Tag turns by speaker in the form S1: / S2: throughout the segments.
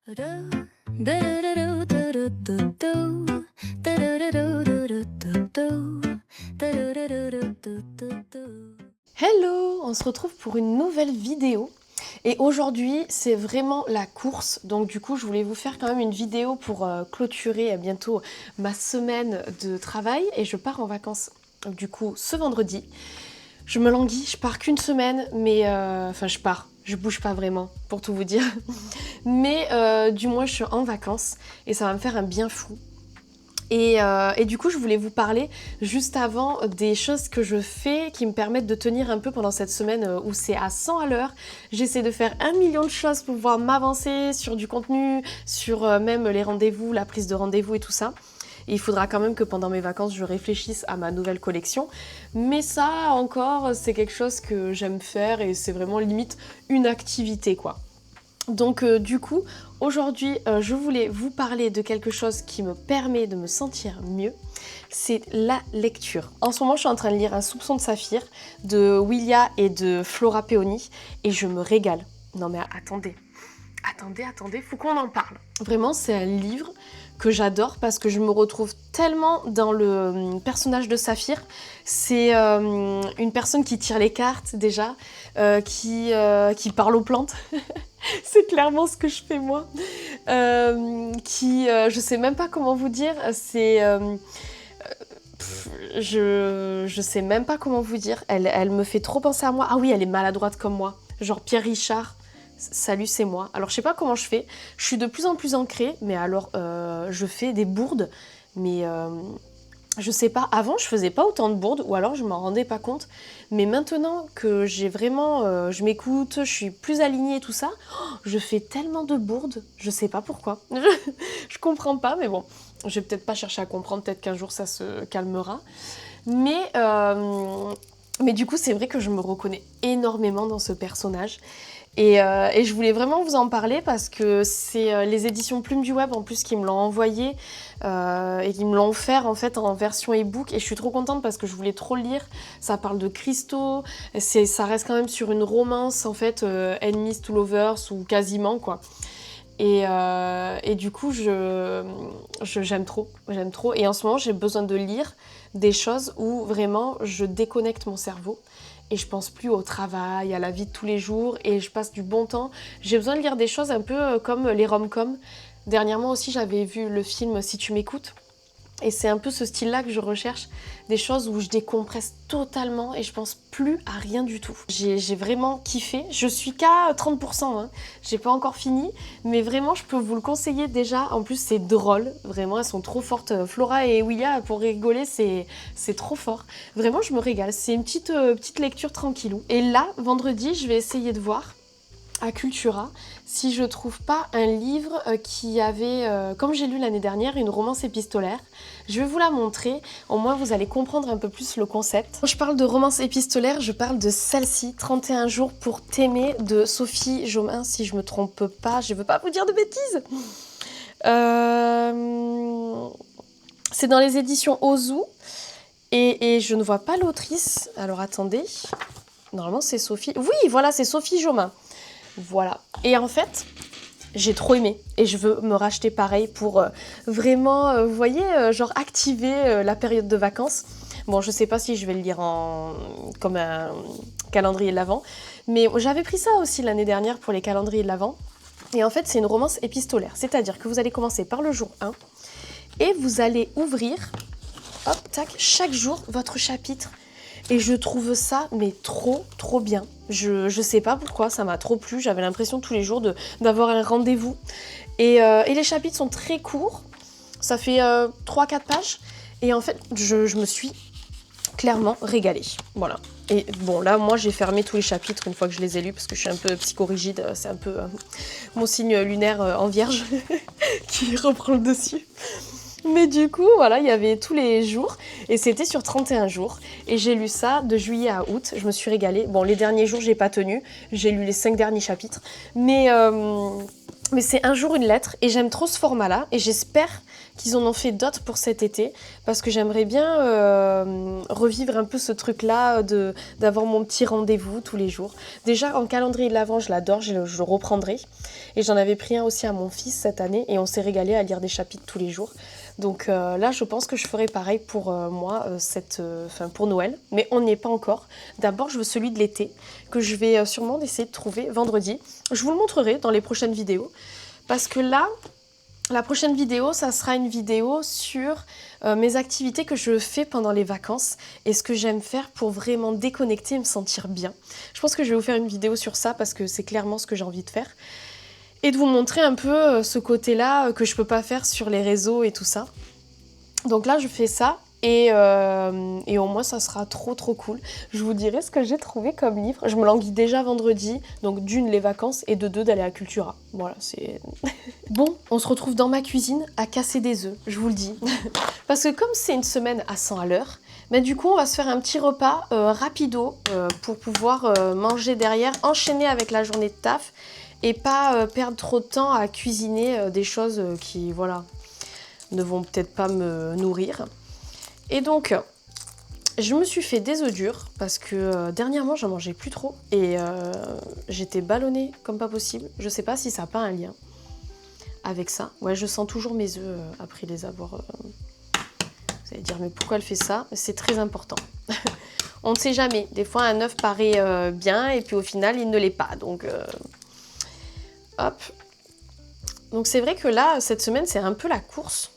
S1: Hello, on se retrouve pour une nouvelle vidéo et aujourd'hui c'est vraiment la course, donc du coup je voulais vous faire quand même une vidéo pour clôturer bientôt ma semaine de travail et je pars en vacances du coup ce vendredi. Je me languis, je pars qu'une semaine mais je bouge pas vraiment pour tout vous dire mais du moins je suis en vacances et ça va me faire un bien fou. Et du coup, je voulais vous parler juste avant des choses que je fais qui me permettent de tenir un peu pendant cette semaine où c'est à 100 à l'heure. J'essaie de faire 1 million de choses pour pouvoir m'avancer sur du contenu, sur même les rendez-vous, la prise de rendez-vous et tout ça. Et il faudra quand même que pendant mes vacances, je réfléchisse à ma nouvelle collection. Mais ça, encore, c'est quelque chose que j'aime faire et c'est vraiment limite une activité, quoi. Donc du coup, aujourd'hui, je voulais vous parler de quelque chose qui me permet de me sentir mieux. C'est la lecture. En ce moment, je suis en train de lire Un soupçon de saphir de Willia et de Flora Peony et je me régale. Non mais attendez, faut qu'on en parle. Vraiment, c'est un livre que j'adore parce que je me retrouve tellement dans le personnage de Saphir. C'est une personne qui tire les cartes déjà, qui parle aux plantes. C'est clairement ce que je fais moi. Je sais même pas comment vous dire, je sais même pas comment vous dire. Elle me fait trop penser à moi. Ah oui, elle est maladroite comme moi. Genre Pierre Richard. Salut, c'est moi. Alors, je sais pas comment je fais. Je suis de plus en plus ancrée, mais alors, je fais des bourdes. Mais je sais pas, avant, je faisais pas autant de bourdes, ou alors je m'en rendais pas compte. Mais maintenant que j'ai vraiment, je m'écoute, je suis plus alignée et tout ça, je fais tellement de bourdes, je sais pas pourquoi. Je comprends pas, mais bon, je vais peut-être pas chercher à comprendre, peut-être qu'un jour ça se calmera. Mais du coup, c'est vrai que je me reconnais énormément dans ce personnage. Et je voulais vraiment vous en parler parce que c'est les éditions Plume du Web en plus qui me l'ont envoyé et qui me l'ont offert en fait en version e-book et je suis trop contente parce que je voulais trop le lire. Ça parle de cristaux, ça reste quand même sur une romance en fait, enemies to lovers ou quasiment quoi. Et du coup j'aime trop. Et en ce moment j'ai besoin de lire des choses où vraiment je déconnecte mon cerveau. Et je pense plus au travail, à la vie de tous les jours, et je passe du bon temps. J'ai besoin de lire des choses un peu comme les rom-coms. Dernièrement aussi, j'avais vu le film Si tu m'écoutes, et c'est un peu ce style-là que je recherche, des choses où je décompresse totalement et je pense plus à rien du tout. J'ai vraiment kiffé, je suis qu'à 30%, hein. J'ai pas encore fini, mais vraiment je peux vous le conseiller déjà. En plus c'est drôle, vraiment elles sont trop fortes. Flora et Willia, pour rigoler, c'est trop fort. Vraiment je me régale, c'est une petite lecture tranquillou. Et là, vendredi, je vais essayer de voir à Cultura si je trouve pas un livre qui avait, comme j'ai lu l'année dernière, une romance épistolaire. Je vais vous la montrer, au moins vous allez comprendre un peu plus le concept. Quand je parle de romance épistolaire, je parle de celle-ci, 31 jours pour t'aimer, de Sophie Jomain, si je me trompe pas, je veux pas vous dire de bêtises. C'est dans les éditions Ozu, et je ne vois pas l'autrice, alors attendez, normalement c'est Sophie, oui voilà c'est Sophie Jomain. Voilà. Et en fait, j'ai trop aimé. Et je veux me racheter pareil pour vraiment, vous voyez, genre activer la période de vacances. Bon, je sais pas si je vais le lire comme un calendrier de l'Avent. Mais j'avais pris ça aussi l'année dernière pour les calendriers de l'Avent. Et en fait, c'est une romance épistolaire. C'est-à-dire que vous allez commencer par le jour 1. Et vous allez ouvrir, hop, tac, chaque jour, votre chapitre. Et je trouve ça, mais trop bien. Je sais pas pourquoi, ça m'a trop plu. J'avais l'impression tous les jours d'avoir un rendez-vous. Et les chapitres sont très courts. Ça fait 3-4 pages. Et en fait, je me suis clairement régalée. Voilà. Et bon, là, moi, j'ai fermé tous les chapitres une fois que je les ai lus, parce que je suis un peu psychorigide. C'est un peu mon signe lunaire en vierge qui reprend le dessus. Mais du coup, voilà, il y avait tous les jours et c'était sur 31 jours. Et j'ai lu ça de juillet à août, je me suis régalée. Bon, les derniers jours, j'ai pas tenu, j'ai lu les 5 derniers chapitres. Mais Mais c'est un jour une lettre et j'aime trop ce format-là et j'espère qu'ils en ont fait d'autres pour cet été parce que j'aimerais bien revivre un peu ce truc-là d'avoir mon petit rendez-vous tous les jours. Déjà en calendrier de l'Avent, je l'adore, je le reprendrai. Et j'en avais pris un aussi à mon fils cette année et on s'est régalé à lire des chapitres tous les jours. Donc là, je pense que je ferai pareil pour moi pour Noël, mais on n'y est pas encore. D'abord, je veux celui de l'été que je vais sûrement essayer de trouver vendredi. Je vous le montrerai dans les prochaines vidéos parce que là, la prochaine vidéo, ça sera une vidéo sur mes activités que je fais pendant les vacances et ce que j'aime faire pour vraiment déconnecter et me sentir bien. Je pense que je vais vous faire une vidéo sur ça parce que c'est clairement ce que j'ai envie de faire. Et de vous montrer un peu ce côté-là que je peux pas faire sur les réseaux et tout ça. Donc là, je fais ça et au moins, ça sera trop cool. Je vous dirai ce que j'ai trouvé comme livre. Je me languis déjà vendredi, donc d'une, les vacances, et de deux, d'aller à Cultura. Voilà, c'est... Bon, on se retrouve dans ma cuisine à casser des œufs, je vous le dis. Parce que comme c'est une semaine à 100 à l'heure, ben du coup, on va se faire un petit repas rapido pour pouvoir manger derrière, enchaîner avec la journée de taf et pas perdre trop de temps à cuisiner des choses qui, voilà, ne vont peut-être pas me nourrir. Et donc, je me suis fait des œufs durs parce que dernièrement, j'en mangeais plus trop et j'étais ballonnée comme pas possible. Je sais pas si ça n'a pas un lien avec ça. Ouais, je sens toujours mes œufs après les avoir... Vous allez dire, mais pourquoi elle fait ça? C'est très important. On ne sait jamais. Des fois, un œuf paraît bien et puis au final, il ne l'est pas. Donc... Hop. Donc c'est vrai que là, cette semaine, c'est un peu la course.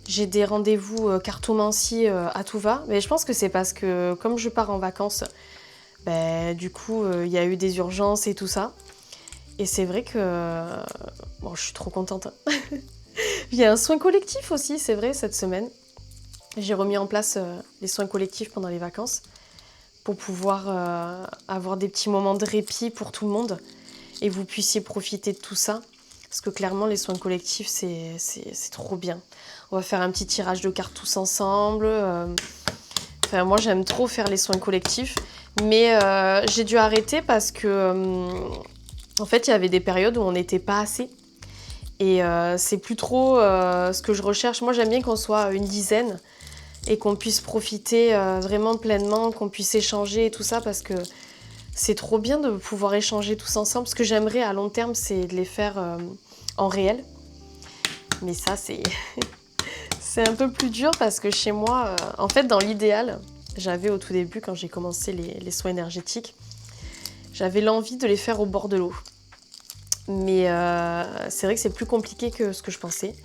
S1: J'ai des rendez-vous cartomancie à tout va. Mais je pense que c'est parce que comme je pars en vacances, ben, du coup, il y a eu des urgences et tout ça. Et c'est vrai que... bon, je suis trop contente. Il y a un soin collectif aussi, c'est vrai, cette semaine. J'ai remis en place les soins collectifs pendant les vacances pour pouvoir avoir des petits moments de répit pour tout le monde. Et vous puissiez profiter de tout ça. Parce que clairement, les soins collectifs, c'est trop bien. On va faire un petit tirage de cartes tous ensemble. Enfin, moi, j'aime trop faire les soins collectifs. Mais j'ai dû arrêter parce que, en fait, il y avait des périodes où on n'était pas assez. Et c'est plus trop ce que je recherche. Moi, j'aime bien qu'on soit une dizaine et qu'on puisse profiter vraiment pleinement, qu'on puisse échanger et tout ça parce que c'est trop bien de pouvoir échanger tous ensemble. Ce que j'aimerais à long terme, c'est de les faire en réel. Mais ça, c'est c'est un peu plus dur parce que chez moi, en fait, dans l'idéal, j'avais au tout début, quand j'ai commencé les soins énergétiques, j'avais l'envie de les faire au bord de l'eau. Mais c'est vrai que c'est plus compliqué que ce que je pensais.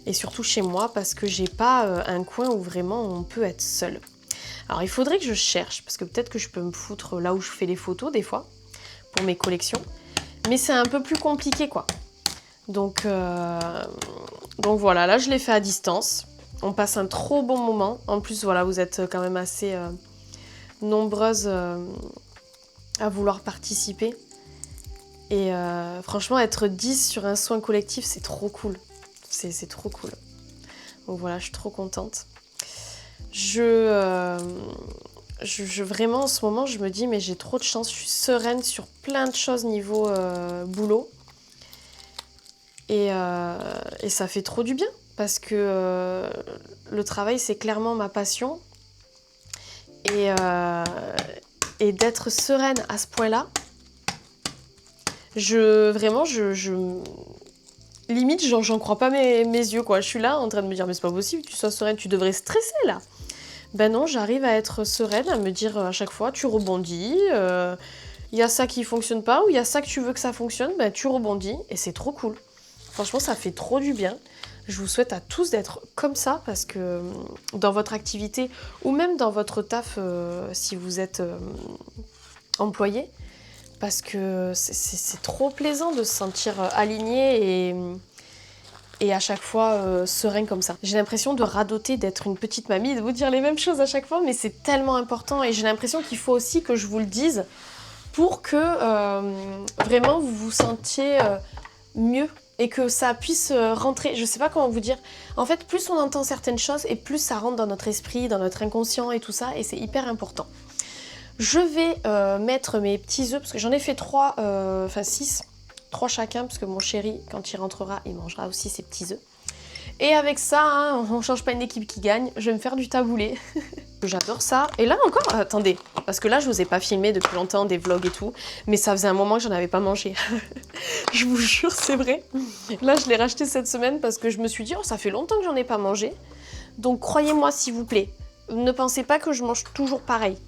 S1: Et surtout chez moi, parce que j'ai pas un coin où vraiment on peut être seul. Alors il faudrait que je cherche, parce que peut-être que je peux me foutre là où je fais les photos des fois, pour mes collections. Mais c'est un peu plus compliqué quoi. Donc voilà, là je l'ai fait à distance. On passe un trop bon moment. En plus voilà, vous êtes quand même assez nombreuses à vouloir participer. Et franchement, être 10 sur un soin collectif, c'est trop cool. C'est trop cool. Donc voilà, je suis trop contente. Vraiment, en ce moment, je me dis, mais j'ai trop de chance. Je suis sereine sur plein de choses niveau boulot. Et ça fait trop du bien. Parce que le travail, c'est clairement ma passion. Et d'être sereine à ce point-là, limite, j'en crois pas mes yeux, quoi. Je suis là en train de me dire, mais c'est pas possible, tu sois sereine, tu devrais stresser, là. Ben non, j'arrive à être sereine, à me dire à chaque fois, tu rebondis, il y a ça qui fonctionne pas, ou il y a ça que tu veux que ça fonctionne, ben tu rebondis, et c'est trop cool. Franchement, ça fait trop du bien. Je vous souhaite à tous d'être comme ça, parce que dans votre activité, ou même dans votre taf, si vous êtes employé, parce que c'est trop plaisant de se sentir aligné et à chaque fois serein comme ça. J'ai l'impression de radoter, d'être une petite mamie, de vous dire les mêmes choses à chaque fois, mais c'est tellement important et j'ai l'impression qu'il faut aussi que je vous le dise pour que vraiment vous vous sentiez mieux et que ça puisse rentrer. Je sais pas comment vous dire. En fait, plus on entend certaines choses et plus ça rentre dans notre esprit, dans notre inconscient et tout ça, et c'est hyper important. Je vais mettre mes petits œufs, parce que j'en ai fait 6 3 chacun, parce que mon chéri, quand il rentrera, il mangera aussi ses petits œufs. Et avec ça, hein, on change pas une équipe qui gagne, je vais me faire du taboulé. J'adore ça. Et là encore, attendez, parce que là je vous ai pas filmé depuis longtemps des vlogs et tout, mais ça faisait un moment que j'en avais pas mangé. Je vous jure, c'est vrai. Là je l'ai racheté cette semaine parce que je me suis dit, oh ça fait longtemps que j'en ai pas mangé. Donc croyez-moi s'il vous plaît, ne pensez pas que je mange toujours pareil.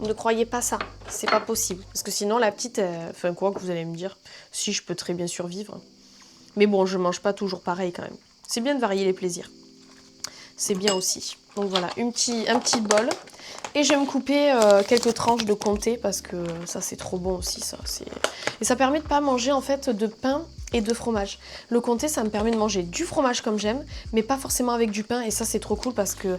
S1: Ne croyez pas ça, c'est pas possible. Parce que sinon la petite, enfin quoi que vous allez me dire, si je peux très bien survivre. Mais bon, je mange pas toujours pareil quand même. C'est bien de varier les plaisirs. C'est bien aussi. Donc voilà, un petit bol. Et je vais me couper quelques tranches de comté parce que ça c'est trop bon aussi ça. Et ça permet de pas manger en fait de pain et de fromage. Le comté ça me permet de manger du fromage comme j'aime, mais pas forcément avec du pain et ça c'est trop cool parce que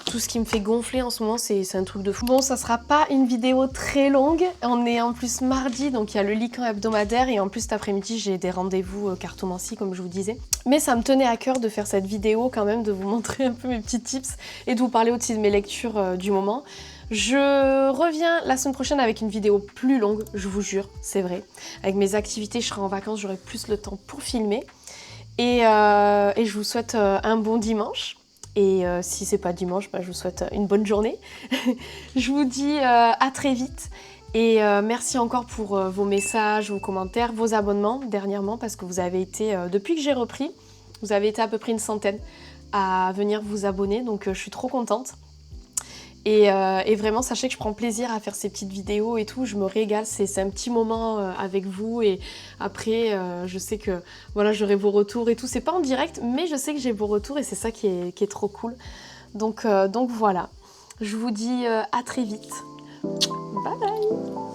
S1: tout ce qui me fait gonfler en ce moment c'est un truc de fou. Bon, ça sera pas une vidéo très longue, on est en plus mardi donc il y a le Lycan hebdomadaire et en plus cet après-midi j'ai des rendez-vous cartomancie comme je vous disais. Mais ça me tenait à cœur de faire cette vidéo quand même, de vous montrer un peu mes petits tips et de vous parler aussi de mes lectures du moment. Je reviens la semaine prochaine avec une vidéo plus longue, je vous jure, c'est vrai. Avec mes activités, je serai en vacances, j'aurai plus le temps pour filmer. Et je vous souhaite un bon dimanche. Et si c'est pas dimanche, bah, je vous souhaite une bonne journée. Je vous dis à très vite. Et merci encore pour vos messages, vos commentaires, vos abonnements dernièrement, parce que vous avez été, depuis que j'ai repris, vous avez été à peu près une centaine à venir vous abonner, donc je suis trop contente. Et vraiment, sachez que je prends plaisir à faire ces petites vidéos et tout, je me régale, c'est un petit moment avec vous et après, je sais que voilà, j'aurai vos retours et tout, c'est pas en direct, mais je sais que j'ai vos retours et c'est ça qui est trop cool. Donc voilà, je vous dis à très vite. Bye bye.